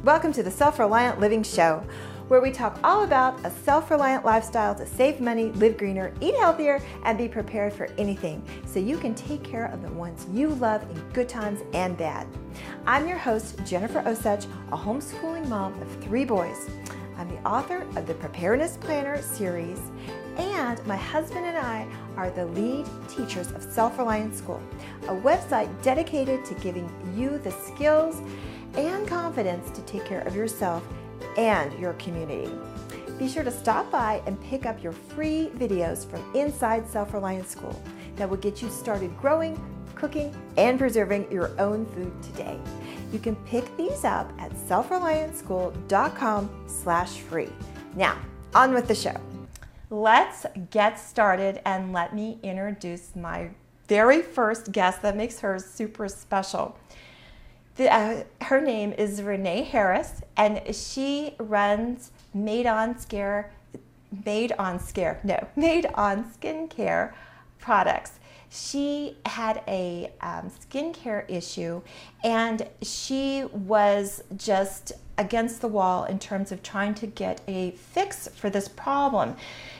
Welcome to the Self-Reliant Living Show, where we talk all about a self-reliant lifestyle to save money, live greener, eat healthier, and be prepared for anything so you can take care of the ones you love in good times and bad. I'm your host, Jennifer Osich, a homeschooling mom of 3 boys. I'm the author of the Preparedness Planner series, and my husband and I are the lead teachers of Self-Reliant School, a website dedicated to giving you the skills and confidence to take care of yourself and your community. Be sure to stop by and pick up your free videos from inside Self-Reliant School that will get you started growing, cooking, and preserving your own food today. You can pick these up at selfreliantschool.com/free. Now, on with the show. Let's get started, and let me introduce my very first guest that makes her super special. Her name is Renee Harris, and she runs MadeOn Skin Care products. She had a skincare issue, and she was just against the wall in terms of trying to get a fix for this problem.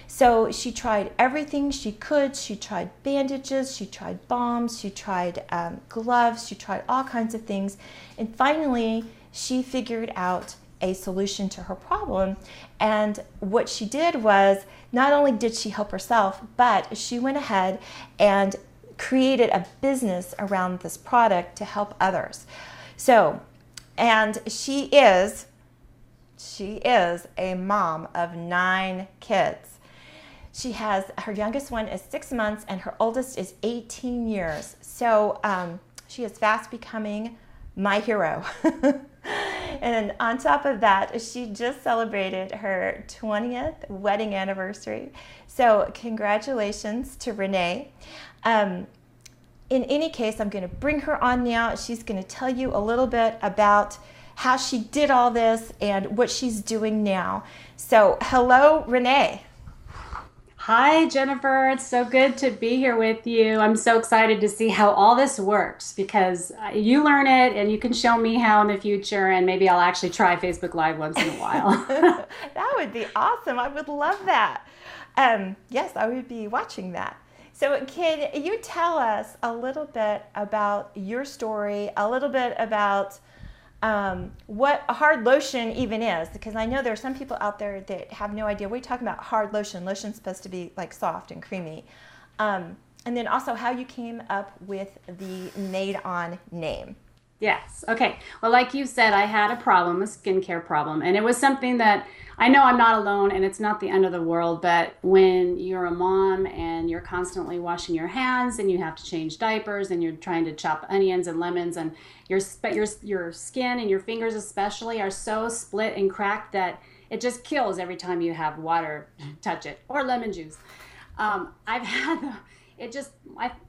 So she tried everything she could. She tried bandages, she tried balms, she tried gloves, she tried all kinds of things. And finally, she figured out a solution to her problem. And what she did was, not only did she help herself, but she went ahead and created a business around this product to help others. So, and she is a mom of 9 kids. She has, her youngest one is 6 months and her oldest is 18 years. So she is fast becoming my hero. And on top of that, she just celebrated her 20th wedding anniversary. So congratulations to Renee. In any case, I'm going to bring her on now. She's going to tell you a little bit about how she did all this and what she's doing now. So hello, Renee. Hi, Jennifer. It's so good to be here with you. I'm so excited to see how all this works, because you learn it and you can show me how in the future, and maybe I'll actually try Facebook Live once in a while. That would be awesome. I would love that. Yes, I would be watching that. So can you tell us a little bit about your story, a little bit about what a hard lotion even is? Because I know there are some people out there that have no idea. We're talking about hard lotion. Lotion's supposed to be like soft and creamy. And then also how you came up with the MadeOn name. Yes. Okay. Well, like you said, I had a problem, a skincare problem, and it was something that I know I'm not alone, and it's not the end of the world, but when you're a mom and you're constantly washing your hands and you have to change diapers and you're trying to chop onions and lemons, and your skin and your fingers especially are so split and cracked that it just kills every time you have water touch it, or lemon juice. I've had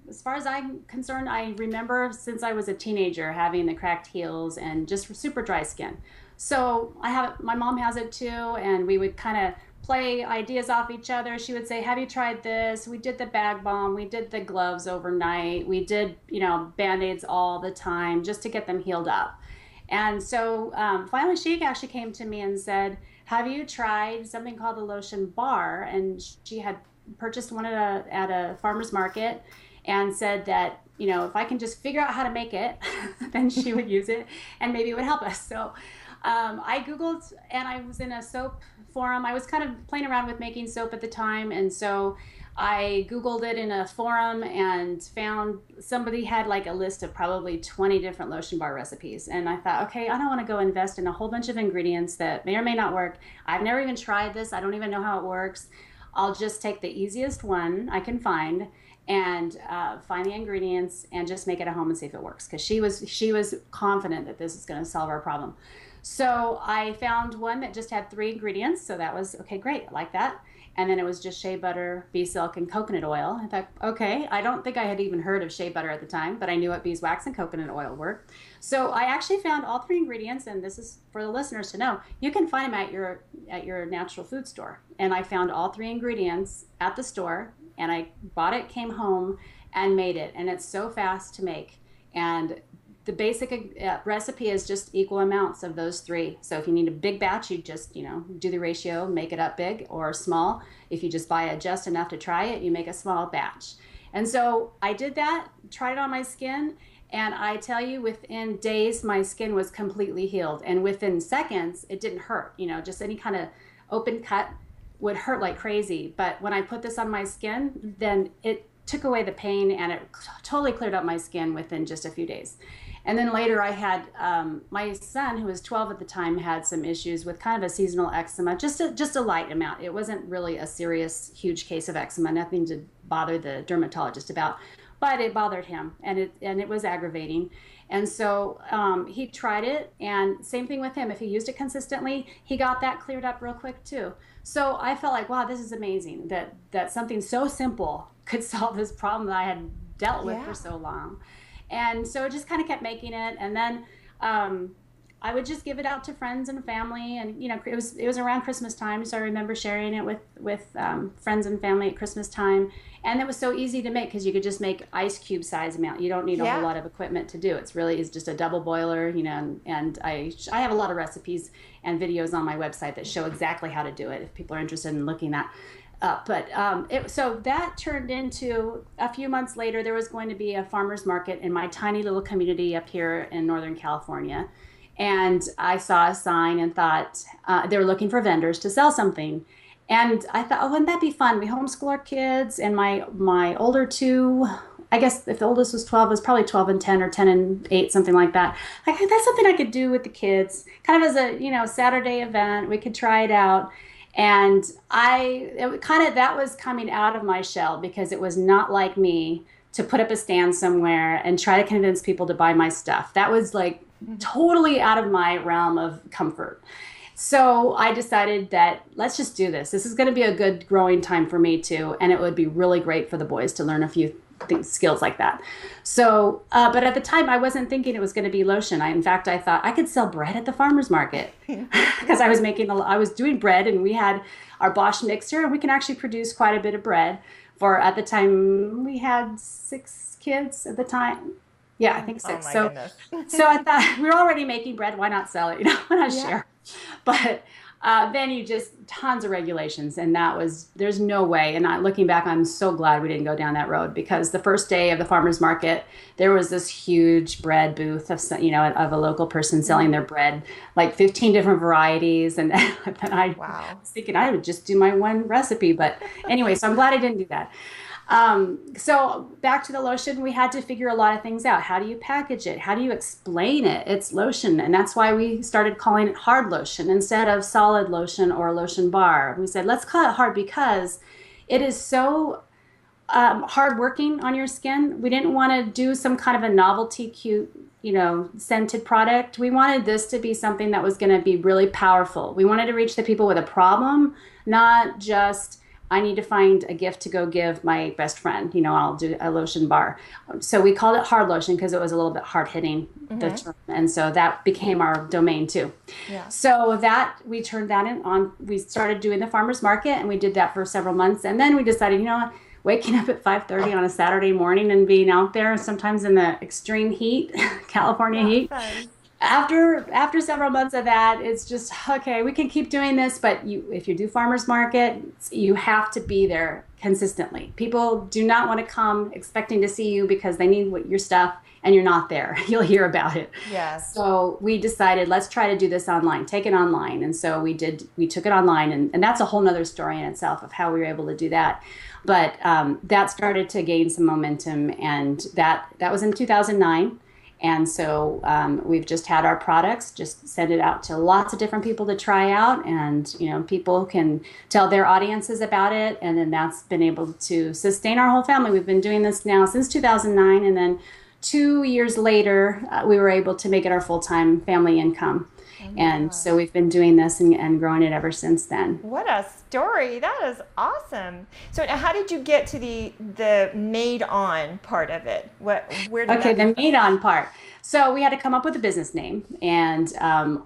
as far as I'm concerned, I remember since I was a teenager having the cracked heels and just super dry skin. So my mom has it too, and we would kind of play ideas off each other. She would say, have you tried this? We did the bag balm, we did the gloves overnight, we did, Band-Aids all the time just to get them healed up. And so finally she actually came to me and said, have you tried something called the Lotion bar? And she had purchased one at a farmer's market and said that, if I can just figure out how to make it, then she would use it and maybe it would help us. So I Googled, and I was in a soap forum. I was kind of playing around with making soap at the time, and so I Googled it in a forum and found somebody had like a list of probably 20 different lotion bar recipes. And I thought, okay, I don't want to go invest in a whole bunch of ingredients that may or may not work. I've never even tried this. I don't even know how it works. I'll just take the easiest one I can find and find the ingredients and just make it at home and see if it works. Because she was confident that this is going to solve our problem. So I found one that just had 3 ingredients. So that was, okay, great, I like that. And then it was just shea butter, bee silk, and coconut oil. I thought, okay, I don't think I had even heard of shea butter at the time, but I knew what beeswax and coconut oil were. So I actually found all 3 ingredients, and this is for the listeners to know, you can find them at your natural food store. And I found all 3 ingredients at the store, and I bought it, came home, and made it. And it's so fast to make. And the basic recipe is just equal amounts of those three. So if you need a big batch, you just, do the ratio, make it up big or small. If you just buy it just enough to try it, you make a small batch. And so I did that, tried it on my skin, and I tell you, within days, my skin was completely healed. And within seconds, it didn't hurt. Just any kind of open cut would hurt like crazy. But when I put this on my skin, then it took away the pain, and it totally cleared up my skin within just a few days. And then later I had my son, who was 12 at the time, had some issues with kind of a seasonal eczema, just a light amount. It wasn't really a serious, huge case of eczema, nothing to bother the dermatologist about, but it bothered him, and it was aggravating. And so he tried it, and same thing with him. If he used it consistently, he got that cleared up real quick too. So I felt like, wow, this is amazing that something so simple could solve this problem that I had dealt with for so long. And so I just kind of kept making it, and then I would just give it out to friends and family, and it was around Christmas time, so I remember sharing it with friends and family at Christmas time, and it was so easy to make because you could just make ice cube size amount. You don't need a whole lot of equipment to do. It's just a double boiler, and I have a lot of recipes and videos on my website that show exactly how to do it if people are interested in looking at. So that turned into, a few months later, there was going to be a farmer's market in my tiny little community up here in Northern California. And I saw a sign and thought they were looking for vendors to sell something. And I thought, oh, wouldn't that be fun? We homeschool our kids, and my older two, I guess if the oldest was 12, it was probably 12 and 10 or 10 and 8, something like that. Like, that's something I could do with the kids, kind of as a, Saturday event. We could try it out. And that was coming out of my shell, because it was not like me to put up a stand somewhere and try to convince people to buy my stuff. That was like totally out of my realm of comfort. So I decided that let's just do this. This is going to be a good growing time for me too. And it would be really great for the boys to learn a few skills like that. So, but at the time I wasn't thinking it was going to be lotion. In fact, I thought I could sell bread at the farmer's market because I was doing bread, and we had our Bosch mixer, and we can actually produce quite a bit of bread. At the time we had 6 kids at the time. Yeah, I think 6. So I thought, we were already making bread. Why not sell it? Why not share? But then you just tons of regulations, and there's no way. And looking back, I'm so glad we didn't go down that road, because the first day of the farmer's market, there was this huge bread booth of a local person selling their bread, like 15 different varieties. And then I was thinking I would just do my one recipe. But anyway, so I'm glad I didn't do that. So back to the lotion, we had to figure a lot of things out. How do you package it? How do you explain it? It's lotion. And that's why we started calling it hard lotion instead of solid lotion or lotion bar. We said, let's call it hard because it is so hard working on your skin. We didn't want to do some kind of a novelty, cute, scented product. We wanted this to be something that was going to be really powerful. We wanted to reach the people with a problem, not just, I need to find a gift to go give my best friend. I'll do a lotion bar. So we called it hard lotion because it was a little bit hard hitting, the term. And so that became our domain too. Yeah. So we turned that on. We started doing the farmer's market, and we did that for several months. And then we decided, waking up at 5:30 on a Saturday morning and being out there, sometimes in the extreme heat, California heat. Fun. After several months of that, it's just, okay, we can keep doing this, but if you do farmers market, you have to be there consistently. People do not want to come expecting to see you because they need your stuff, and you're not there. You'll hear about it. Yes. So we decided, let's try to do this online, take it online. And so we took it online, and that's a whole nother story in itself of how we were able to do that. But that started to gain some momentum, and that was in 2009. And so we've just had our products, just send it out to lots of different people to try out, and people can tell their audiences about it, and then that's been able to sustain our whole family. We've been doing this now since 2009, and then 2 years later we were able to make it our full-time family income. And so we've been doing this and growing it ever since then. What a story. That is awesome. So how did you get to the MadeOn part of it? The MadeOn part. So we had to come up with a business name. And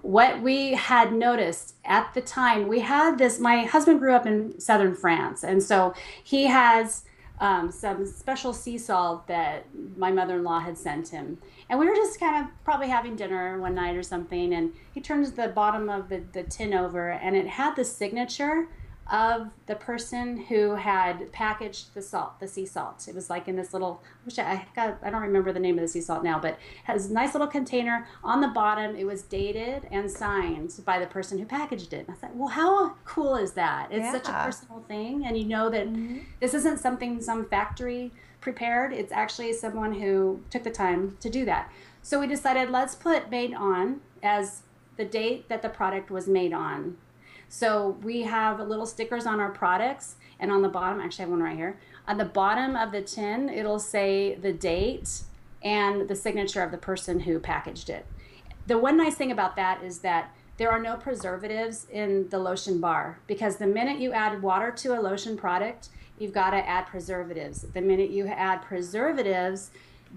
what we had noticed at the time, we had this, my husband grew up in southern France. And so he has some special sea salt that my mother-in-law had sent him. And we were just kind of probably having dinner one night or something, and he turns the bottom of the tin over, and it had the signature of the person who had packaged the salt, the sea salt. It was like in this little, I don't remember the name of the sea salt now, but it has a nice little container on the bottom. It was dated and signed by the person who packaged it. And I thought, well, how cool is that? It's such a personal thing. And you know that this isn't something some factory prepared. It's actually someone who took the time to do that. So we decided, let's put made on as the date that the product was made on. So we have little stickers on our products, and on the bottom, actually I have one right here, on the bottom of the tin, it'll say the date and the signature of the person who packaged it. The one nice thing about that is that there are no preservatives in the lotion bar, because the minute you add water to a lotion product, you've got to add preservatives. The minute you add preservatives,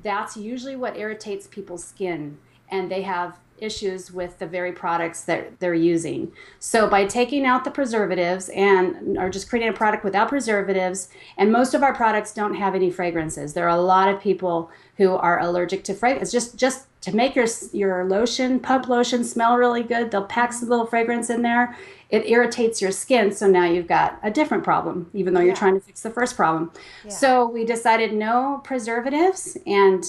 that's usually what irritates people's skin, and they have issues with the very products that they're using. So by taking out the preservatives or just creating a product without preservatives, and most of our products don't have any fragrances. There are a lot of people who are allergic to fragrance. Just to make your lotion, pump lotion, smell really good, they'll pack some little fragrance in there. It irritates your skin, so now you've got a different problem, even though you're trying to fix the first problem. So we decided no preservatives, and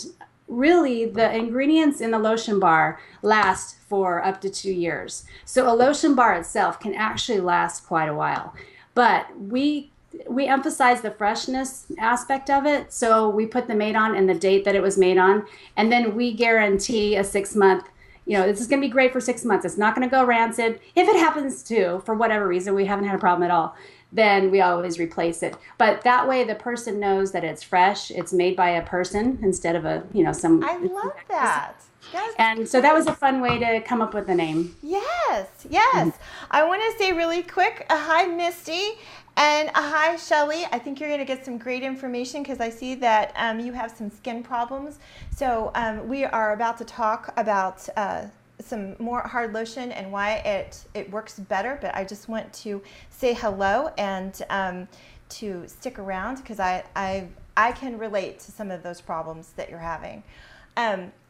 really, the ingredients in the lotion bar last for up to 2 years. So a lotion bar itself can actually last quite a while. But we emphasize the freshness aspect of it. So we put the made on and the date that it was made on. And then we guarantee a 6-month, this is going to be great for 6 months. It's not going to go rancid. If it happens to, for whatever reason, we haven't had a problem at all, then we always replace it. But that way the person knows that it's fresh, it's made by a person instead of some. I love that. And so that was a fun way to come up with the name. Yes. I want to say really quick, a hi Misty and a hi Shelly. I think you're going to get some great information, because I see that you have some skin problems. So we are about to talk about some more hard lotion and why it works better, but I just want to say hello and to stick around, because I can relate to some of those problems that you're having.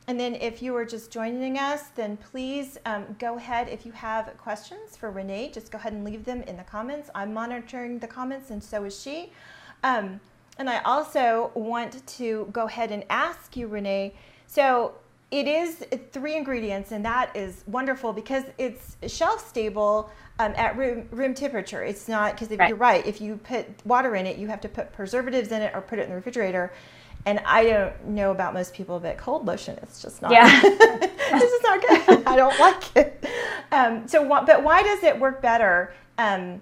And then if you are just joining us, then please go ahead. If you have questions for Renee, just go ahead and leave them in the comments. I'm monitoring the comments, and so is she. And I also want to go ahead and ask you, Renee, so it is 3 ingredients, and that is wonderful because it's shelf stable at room temperature. It's not, because you're right, if you put water in it, you have to put preservatives in it or put it in the refrigerator. And I don't know about most people, but cold lotion, it's just not. Yeah. It's just not good. I don't like it. But why does it work better than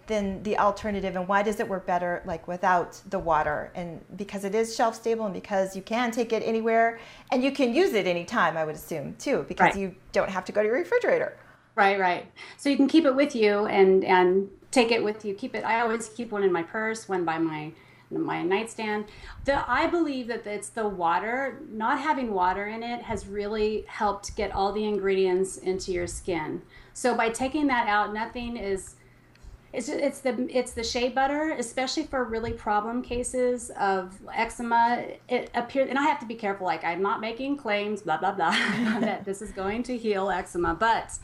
the alternative, and why does it work better like without the water? And because it is shelf stable, and because you can take it anywhere, and you can use it anytime, I would assume too, because you don't have to go to your refrigerator. Right. So you can keep it with you and take it with you. Keep it. I always keep one in my purse, one by my nightstand. I believe that it's the water. Not having water in it has really helped get all the ingredients into your skin. So by taking that out, nothing is. It's the shea butter, especially for really problem cases of eczema. It appears, and I have to be careful. Like, I'm not making claims, blah blah blah, that this is going to heal eczema. But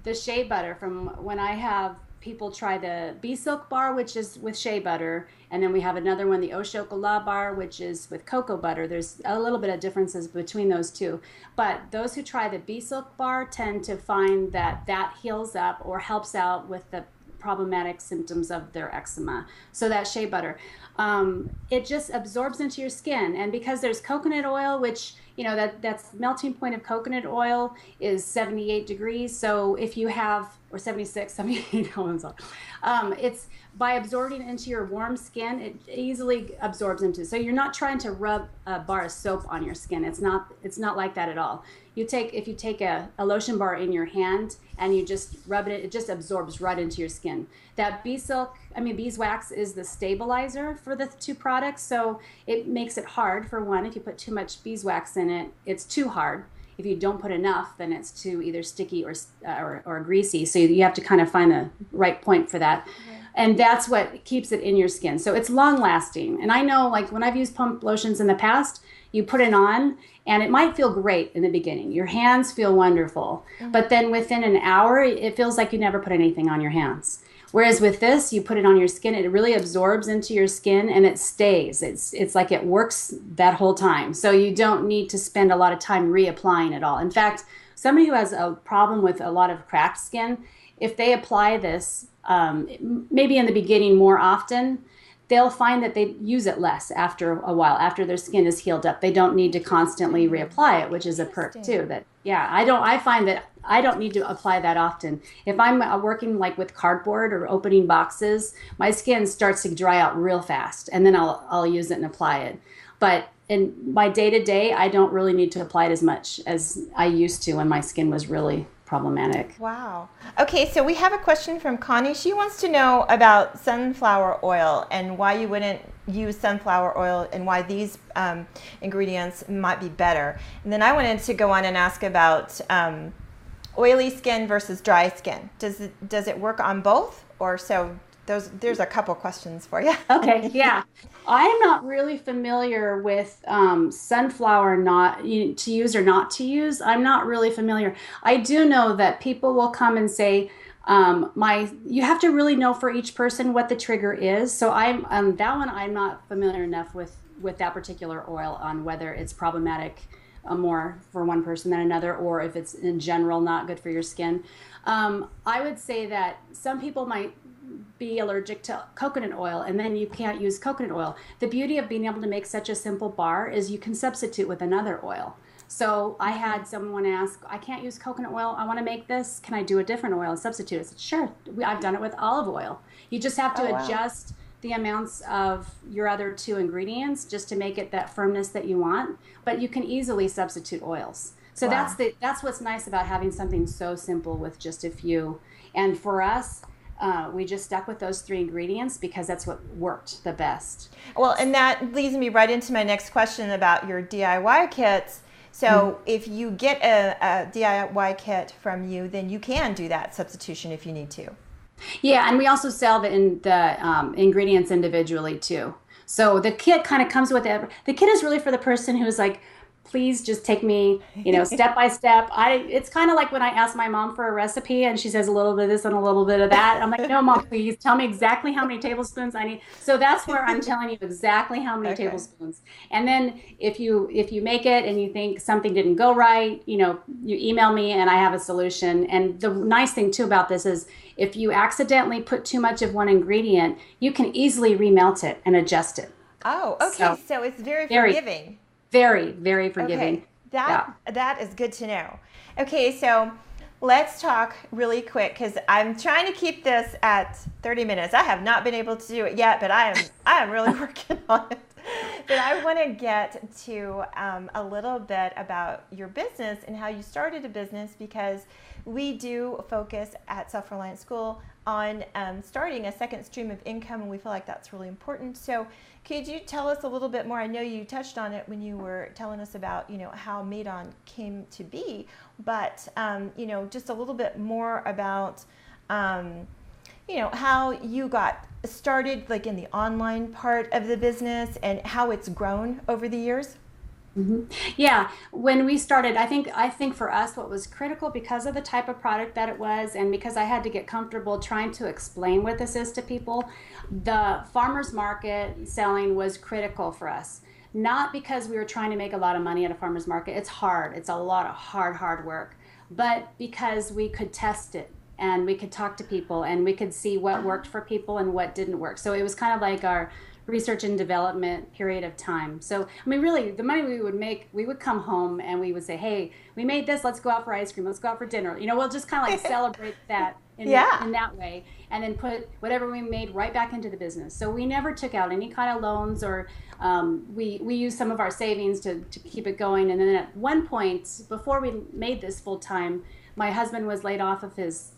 the shea butter, from when I have people try the Bee Silk bar, which is with shea butter, and then we have another one, the Au Chocolat bar, which is with cocoa butter. There's a little bit of differences between those two, but those who try the Bee Silk bar tend to find that heals up or helps out with the problematic symptoms of their eczema. So that shea butter, it just absorbs into your skin, and because there's coconut oil, which that's melting point of coconut oil is 78 degrees. So if you have, or 76, 78, it's by absorbing into your warm skin, it easily absorbs into. So you're not trying to rub a bar of soap on your skin. It's not like that at all. If you take a lotion bar in your hand and you just rub it just absorbs right into your skin. That beeswax is the stabilizer for the 2 products. So it makes it hard, for one. If you put too much beeswax in it, it's too hard. If you don't put enough, then it's too either sticky or greasy. So you have to kind of find the right point for that. And that's what keeps it in your skin. So it's long lasting. And I know, like, when I've used pump lotions in the past, you put it on and it might feel great in the beginning. Your hands feel wonderful, but then within an hour, it feels like you never put anything on your hands. Whereas with this, you put it on your skin, it really absorbs into your skin and it stays. It's like it works that whole time. So you don't need to spend a lot of time reapplying it all. In fact, somebody who has a problem with a lot of cracked skin, if they apply this, maybe in the beginning more often, they'll find that they use it less after a while, after their skin is healed up. They don't need to constantly reapply it, which is a perk too. That, yeah, I find that I don't need to apply that often. If I'm working like with cardboard or opening boxes, my skin starts to dry out real fast, and then I'll use it and apply it. But in my day-to-day, I don't really need to apply it as much as I used to when my skin was really problematic. Wow. Okay, so we have a question from Connie. She wants to know about sunflower oil and why you wouldn't use sunflower oil and why these ingredients might be better. And then I wanted to go on and ask about oily skin versus dry skin. Does it work on both? Or so there's a couple questions for you. Okay, yeah. I'm not really familiar with sunflower to use or not to use. I'm not really familiar. I do know that people will come and say, you have to really know for each person what the trigger is. So I'm that one I'm not familiar enough with that particular oil on whether it's problematic more for one person than another, or if it's in general not good for your skin. I would say that some people might be allergic to coconut oil, and then you can't use coconut oil. The beauty of being able to make such a simple bar is you can substitute with another oil. So I had someone ask, I can't use coconut oil, I want to make this, can I do a different oil and substitute? I said, sure, I've done it with olive oil. You just have to adjust the amounts of your other two ingredients just to make it that firmness that you want, but you can easily substitute oils. So that's what's nice about having something so simple with just a few. And for us, we just stuck with those three ingredients because that's what worked the best. Well, and that leads me right into my next question about your DIY kits. So if you get a DIY kit from you, then you can do that substitution if you need to. Yeah, and we also sell the ingredients individually too. So the kit kind of comes with it. The kit is really for the person who's like, please just take me, step by step. It's kind of like when I ask my mom for a recipe and she says a little bit of this and a little bit of that. I'm like, no, Mom, please tell me exactly how many tablespoons I need. So that's where I'm telling you exactly how many tablespoons. And then if you make it and you think something didn't go right, you email me and I have a solution. And the nice thing too about this is if you accidentally put too much of one ingredient, you can easily remelt it and adjust it. Oh, okay. So it's very forgiving. Very, very forgiving. Okay. That is good to know. Okay, so let's talk really quick because I'm trying to keep this at 30 minutes. I have not been able to do it yet, but I am really working on it. But I want to get to a little bit about your business and how you started a business, because we do focus at Self-Reliant School on starting a second stream of income, and we feel like that's really important. So could you tell us a little bit more? I know you touched on it when you were telling us about, how MadeOn came to be, but, just a little bit more about, how you got started, like in the online part of the business and how it's grown over the years. Mm-hmm. Yeah, when we started, I think for us what was critical, because of the type of product that it was and because I had to get comfortable trying to explain what this is to people, the farmers market selling was critical for us. Not because we were trying to make a lot of money at a farmers market. It's hard. It's a lot of hard work. But because we could test it and we could talk to people and we could see what worked for people and what didn't work. So it was kind of like our research and development period of time. So, really, the money we would make, we would come home and we would say, hey, we made this, let's go out for ice cream, let's go out for dinner. We'll just kind of like celebrate that in that way, and then put whatever we made right back into the business. So we never took out any kind of loans, or we used some of our savings to keep it going. And then at one point, before we made this full time, my husband was laid off of his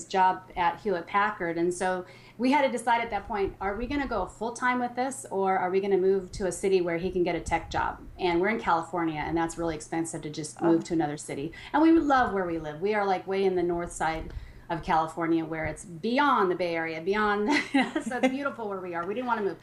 job at Hewlett Packard, and so we had to decide at that point, are we going to go full time with this, or are we going to move to a city where he can get a tech job? And we're in California, and that's really expensive to just move to another city. And we love where we live. We are like way in the north side of California, where it's beyond the Bay Area, beyond, so it's beautiful where we are. We didn't want to move.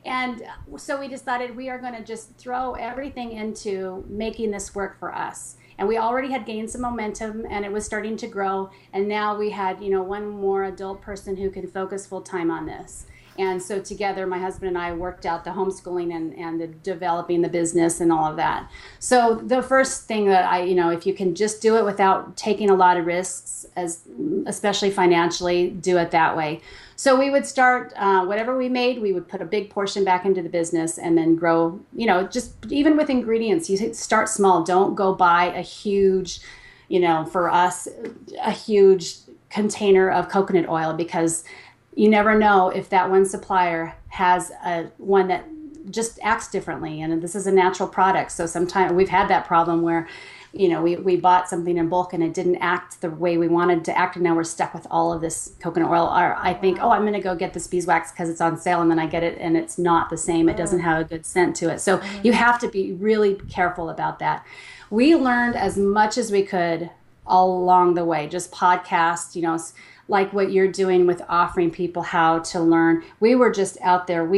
And so we decided we are going to just throw everything into making this work for us. And we already had gained some momentum, and it was starting to grow. And now we had, one more adult person who can focus full time on this. And so together, my husband and I worked out the homeschooling and the developing the business and all of that. So the first thing that if you can just do it without taking a lot of risks, especially financially, do it that way. So we would start, whatever we made, we would put a big portion back into the business and then grow, just even with ingredients, you start small. Don't go buy a huge, for us, a huge container of coconut oil, because you never know if that one supplier has one that just acts differently. And this is a natural product. So sometimes we've had that problem where, we bought something in bulk and it didn't act the way we wanted to act. And now we're stuck with all of this coconut oil. Or I think, I'm going to go get this beeswax because it's on sale. And then I get it and it's not the same. It doesn't have a good scent to it. So you have to be really careful about that. We learned as much as we could all along the way, just podcasts, like what you're doing with offering people how to learn. We were just out there.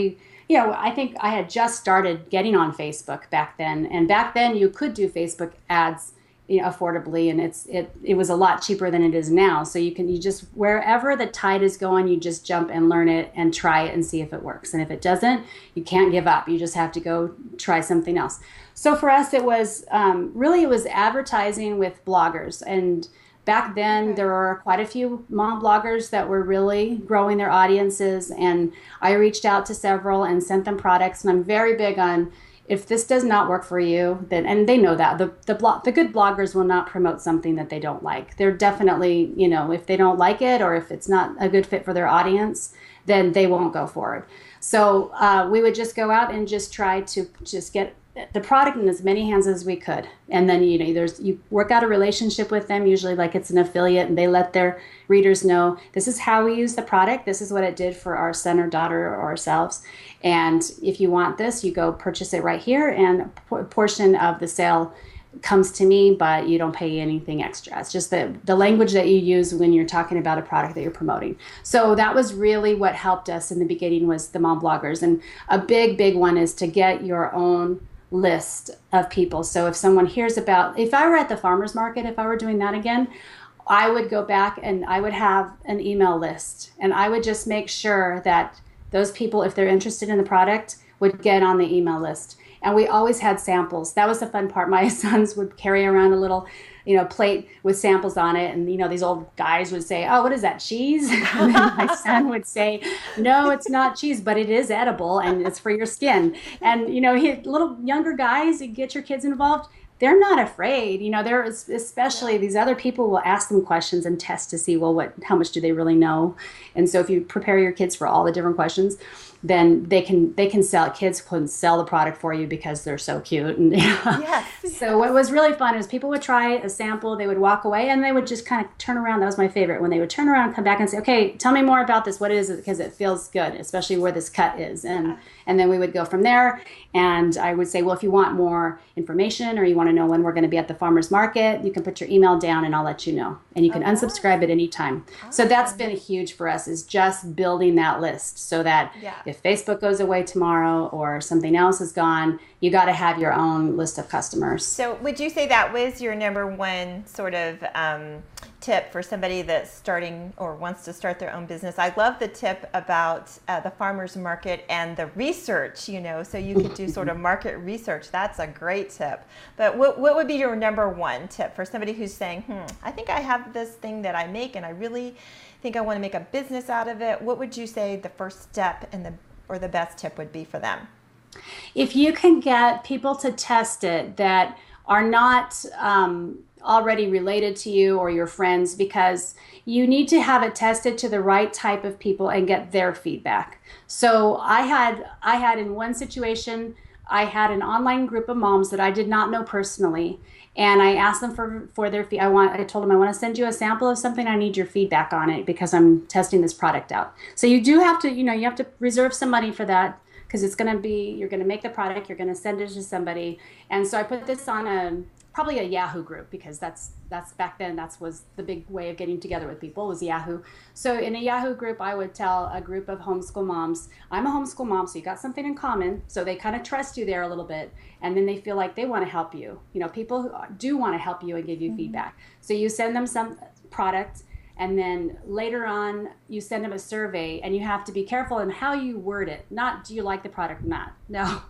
I think I had just started getting on Facebook back then. And back then you could do Facebook ads affordably, and it was a lot cheaper than it is now. So you just, wherever the tide is going, you just jump and learn it and try it and see if it works. And if it doesn't, you can't give up. You just have to go try something else. So for us, it was it was advertising with bloggers. And back then, there were quite a few mom bloggers that were really growing their audiences, and I reached out to several and sent them products. And I'm very big on, if this does not work for you, then, and they know that, the good bloggers will not promote something that they don't like. They're definitely, if they don't like it or if it's not a good fit for their audience, then they won't go forward. So we would just go out and just try to just get the product in as many hands as we could. And then, you work out a relationship with them, usually like it's an affiliate, and they let their readers know, this is how we use the product. This is what it did for our son or daughter or ourselves. And if you want this, you go purchase it right here. And a portion of the sale comes to me, but you don't pay anything extra. It's just the language that you use when you're talking about a product that you're promoting. So that was really what helped us in the beginning, was the mom bloggers. And a big one is to get your own list of people. So if someone hears about, if I were at the farmer's market, if I were doing that again, I would go back and I would have an email list, and I would just make sure that those people, if they're interested in the product, would get on the email list. And we always had samples. That was the fun part. My sons would carry around a little, plate with samples on it. And, these old guys would say, oh, what is that, cheese? And then my son would say, no, it's not cheese, but it is edible and it's for your skin. And, little younger guys, you get your kids involved, they're not afraid. They're, especially these other people will ask them questions and test to see, how much do they really know? And so if you prepare your kids for all the different questions, then kids can sell the product for you because they're so cute. And yes. So what was really fun is people would try a sample, they would walk away, and they would just kind of turn around. That was my favorite, when they would turn around and come back and say, okay, tell me more about this. What is it? Because it feels good, especially where this cut is. And then we would go from there. And I would say, well, if you want more information or you want to know when we're going to be at the farmer's market, you can put your email down and I'll let you know. And you can unsubscribe at any time. Awesome. So that's been huge for us, is just building that list, so that if Facebook goes away tomorrow or something else is gone, you got to have your own list of customers. So would you say that was your number one sort of tip for somebody that's starting or wants to start their own business? I love the tip about the farmer's market and the research, so you could do sort of market research. That's a great tip. But what would be your number one tip for somebody who's saying, I think I have this thing that I make and I really think I want to make a business out of it? What would you say the first step or the best tip would be for them? If you can get people to test it that are not already related to you or your friends, because you need to have it tested to the right type of people and get their feedback. So I had in one situation, I had an online group of moms that I did not know personally, and I asked them for their feedback. I told them, I want to send you a sample of something. I need your feedback on it because I'm testing this product out. So you do have to, you have to reserve some money for that, because you're going to make the product, you're going to send it to somebody. And so I put this on probably a Yahoo group, because that's back then, that was the big way of getting together with people, was Yahoo. So in a Yahoo group, I would tell a group of homeschool moms, I'm a homeschool mom, so you got something in common. So they kind of trust you there a little bit, and then they feel like they want to help you. People who do want to help you and give you feedback. So you send them some product, and then later on you send them a survey, and you have to be careful in how you word it. Not, do you like the product or not? No.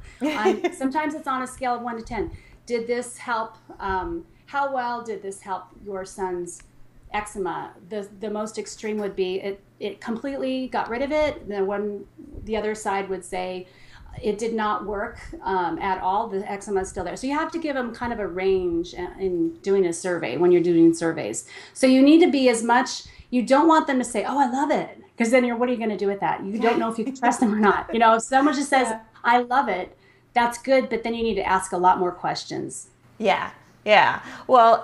Sometimes it's on a scale of 1 to 10. Did this help? How well did this help your son's eczema? The most extreme would be it completely got rid of it. The other side would say it did not work at all. The eczema is still there. So you have to give them kind of a range in doing a survey when you're doing surveys. So you need to be you don't want them to say, oh, I love it. Because then what are you going to do with that? You don't know if you can trust them or not. If someone just says, I love it, that's good. But then you need to ask a lot more questions. Yeah. Yeah. Well,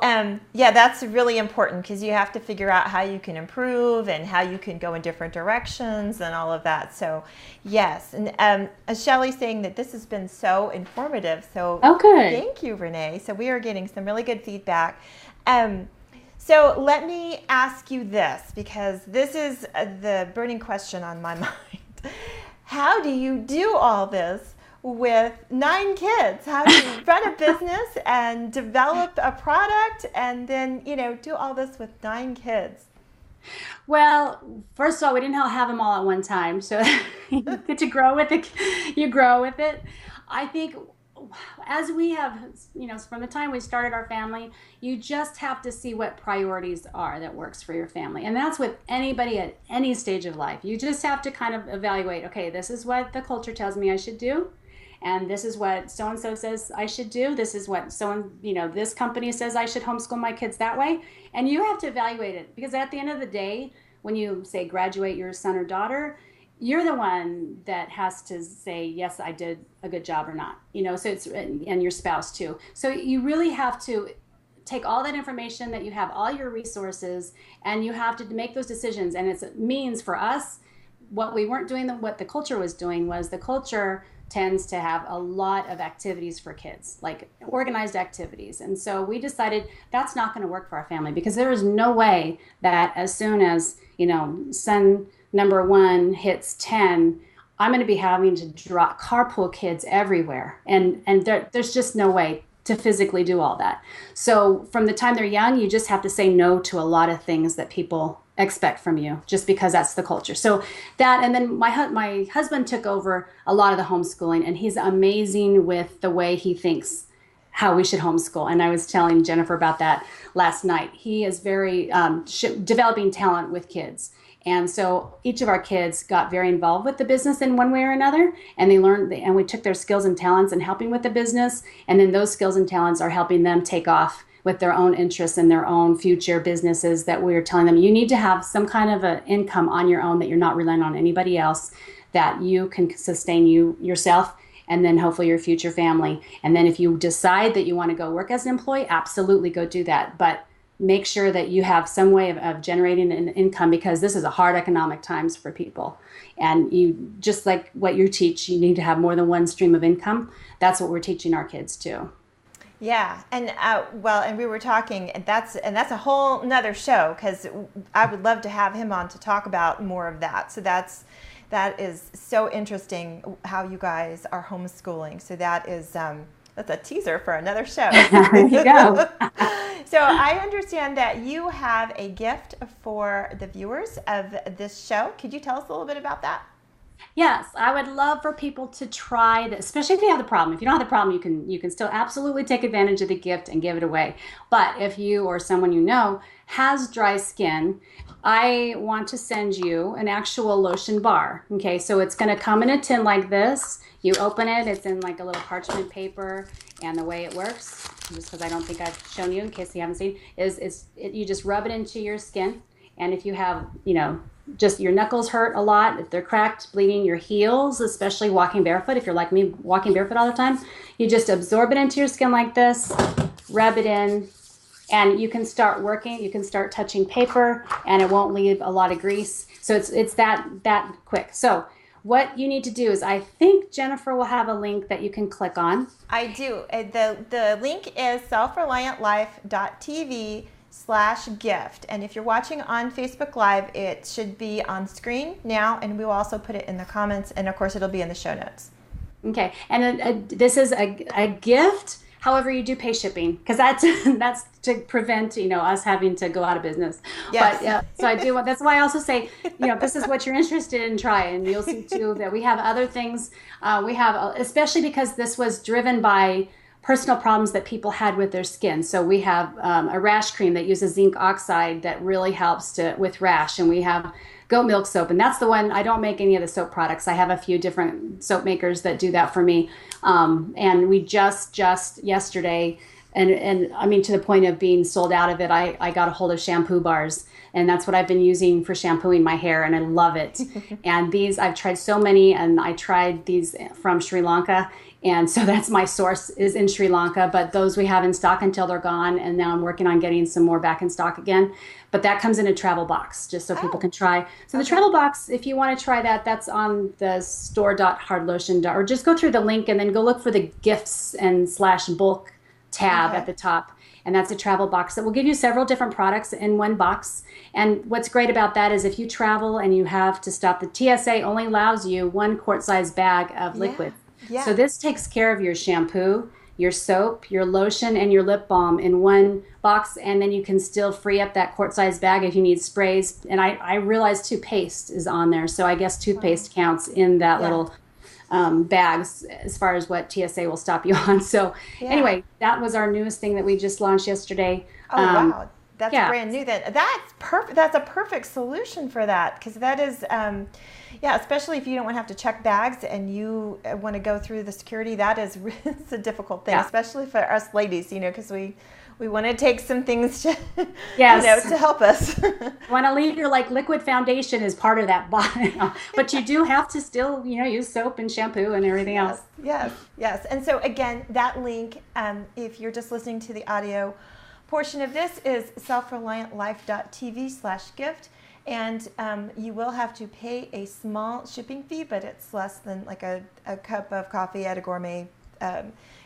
that's really important, because you have to figure out how you can improve and how you can go in different directions and all of that. So, yes. And Shelley's saying that this has been so informative. So, thank you, Renee. So we are getting some really good feedback. So let me ask you this, because this is the burning question on my mind. How do you do all this with 9 kids? How do you run a business and develop a product and then, do all this with 9 kids? Well, first of all, we didn't have them all at one time. So you get to grow with it. You grow with it. I think as we have, from the time we started our family, you just have to see what priorities are that works for your family. And that's with anybody at any stage of life. You just have to kind of evaluate, okay, this is what the culture tells me I should do. And this is what so-and-so says I should do. This is what this company says I should homeschool my kids that way. And you have to evaluate it, because at the end of the day, when you say graduate your son or daughter, you're the one that has to say, yes, I did a good job or not. So it's, and your spouse too. So you really have to take all that information, that you have all your resources, and you have to make those decisions. And it means for us, what we weren't doing, what the culture was doing, was the culture tends to have a lot of activities for kids, like organized activities. And so we decided that's not going to work for our family, because there is no way that as soon as, son number 1 hits 10, I'm going to be having to carpool kids everywhere. And there's just no way to physically do all that. So from the time they're young, you just have to say no to a lot of things that people expect from you, just because that's the culture. So that, and then my husband took over a lot of the homeschooling, and he's amazing with the way he thinks how we should homeschool. And I was telling Jennifer about that last night. He is very developing talent with kids. And so each of our kids got very involved with the business in one way or another, and they learned, and we took their skills and talents in helping with the business. And then those skills and talents are helping them take off with their own interests and their own future businesses, that we're telling them you need to have some kind of an income on your own, that you're not relying on anybody else, that you can sustain yourself and then hopefully your future family. And then if you decide that you want to go work as an employee, absolutely go do that. But make sure that you have some way of generating an income, because this is a hard economic times for people. And you, just like what you teach, you need to have more than one stream of income. That's what we're teaching our kids too. Yeah, and and we were talking, and that's a whole nother show, because I would love to have him on to talk about more of that. So that is so interesting, how you guys are homeschooling. So that's a teaser for another show. There you go. So I understand that you have a gift for the viewers of this show. Could you tell us a little bit about that? Yes, I would love for people to try this, especially if you have the problem. If you don't have the problem, you can still absolutely take advantage of the gift and give it away. But if you or someone you know has dry skin, I want to send you an actual lotion bar. Okay, so it's going to come in a tin like this. You open it, it's in like a little parchment paper, and the way it works, just because I don't think I've shown you in case you haven't seen, is you just rub it into your skin. And if you have, just your knuckles hurt a lot, if they're cracked, bleeding, your heels, especially walking barefoot, if you're like me, walking barefoot all the time, you just absorb it into your skin like this, rub it in, and you can start working. You can start touching paper, and it won't leave a lot of grease. So it's that quick. So what you need to do is, I think Jennifer will have a link that you can click on. I do. The link is selfreliantlife.tv/gift. And if you're watching on Facebook Live, it should be on screen now, and we will also put it in the comments, and of course it'll be in the show notes. Okay, and this is a gift. However, you do pay shipping, because that's to prevent us having to go out of business. Yes. But so I do. That's why I also say this is what you're interested in, try, and you'll see too that we have other things. We have, especially because this was driven by personal problems that people had with their skin. So we have a rash cream that uses zinc oxide that really helps with rash, and we have goat milk soap, and that's the one. I don't make any of the soap products. I have a few different soap makers that do that for me. And we just yesterday, and I mean, to the point of being sold out of it, I got a hold of shampoo bars, and that's what I've been using for shampooing my hair, and I love it. And these, I've tried so many, and I tried these from Sri Lanka. And so that's my source, is in Sri Lanka, but those we have in stock until they're gone. And now I'm working on getting some more back in stock again. But that comes in a travel box, just so people can try. So the travel box, if you want to try that, that's on the store.hardlotion, or just go through the link and then go look for the gifts and /bulk tab at the top. And that's a travel box that will give you several different products in one box. And what's great about that is if you travel and you have to stop, the TSA only allows you 1 quart-sized bag of liquid. Yeah. So this takes care of your shampoo, your soap, your lotion, and your lip balm in one box, and then you can still free up that quart-sized bag if you need sprays. And I realized too, paste is on there, so I guess toothpaste counts in that little bags as far as what TSA will stop you on. So anyway, that was our newest thing that we just launched yesterday. Oh, wow. That's brand new. That's perfect. That's a perfect solution for that, because that is, especially if you don't want to have to check bags and you want to go through the security. That is it's a difficult thing, especially for us ladies, because we want to take some things to, to help us. You want to leave your liquid foundation as part of that bottle, but you do have to still, use soap and shampoo and everything else. Yes. And so again, that link, if you're just listening to the audio portion of this, is selfreliantlife.tv/gift, and you will have to pay a small shipping fee, but it's less than like a cup of coffee at a gourmet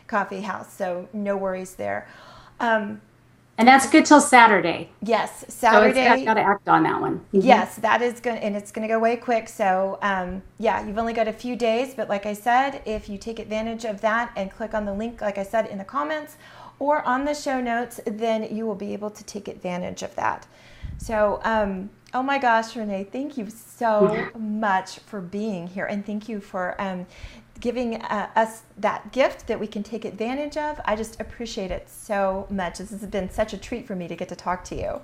coffee house, so no worries there. And that's good till Saturday. Yes, Saturday. So it's got to act on that one. Mm-hmm. Yes, that is good, and it's going to go way quick. So you've only got a few days, but like I said, if you take advantage of that and click on the link, like I said, in the comments or on the show notes, then you will be able to take advantage of that. So, oh my gosh, Renee, thank you so much for being here, and thank you for giving us that gift that we can take advantage of. I just appreciate it so much. This has been such a treat for me to get to talk to you.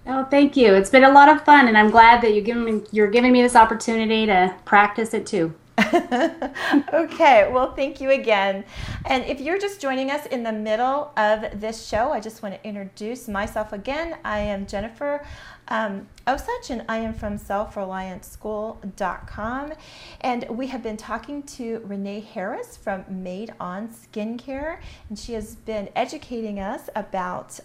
Oh, thank you. It's been a lot of fun, and I'm glad that you're giving me this opportunity to practice it too. Okay, well, thank you again. And if you're just joining us in the middle of this show, I just want to introduce myself again. I am Jennifer Osich, and I am from selfreliantschool.com. And we have been talking to Renee Harris from MadeOn Skin Care, and she has been educating us about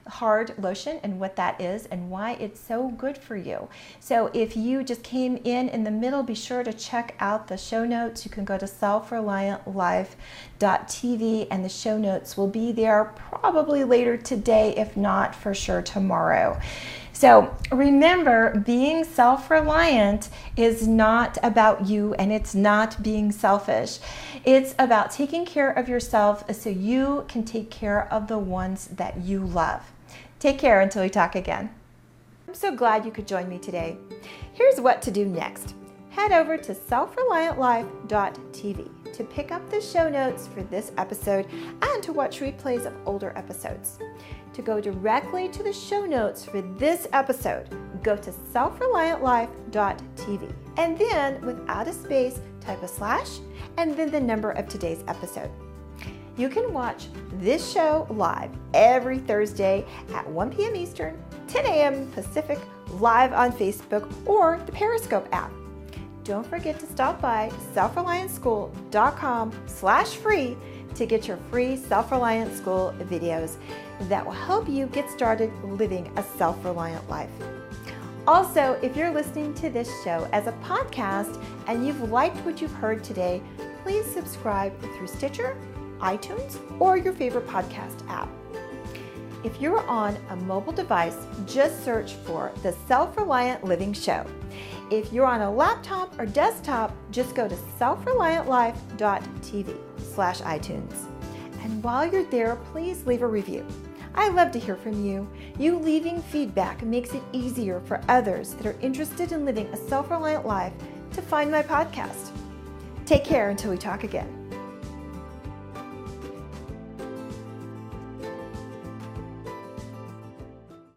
hard lotion and what that is and why it's so good for you. So if you just came in the middle, be sure to check out the show notes. You can go to selfreliantlife.tv, and the show notes will be there probably later today, if not for sure tomorrow. So remember, being self-reliant is not about you, and it's not being selfish. It's about taking care of yourself so you can take care of the ones that you love. Take care until we talk again. I'm so glad you could join me today. Here's what to do next. Head over to selfreliantlife.tv to pick up the show notes for this episode and to watch replays of older episodes. To go directly to the show notes for this episode, go to selfreliantlife.tv, and then without a space, type a / and then the number of today's episode. You can watch this show live every Thursday at 1 p.m. Eastern, 10 a.m. Pacific, live on Facebook or the Periscope app. Don't forget to stop by selfreliantschool.com/free to get your free Self-Reliant School videos that will help you get started living a self-reliant life. Also, if you're listening to this show as a podcast and you've liked what you've heard today, please subscribe through Stitcher, iTunes, or your favorite podcast app. If you're on a mobile device, just search for the Self-Reliant Living Show. If you're on a laptop or desktop, just go to selfreliantlife.tv/iTunes. And while you're there, please leave a review. I love to hear from you. You leaving feedback makes it easier for others that are interested in living a self-reliant life to find my podcast. Take care until we talk again.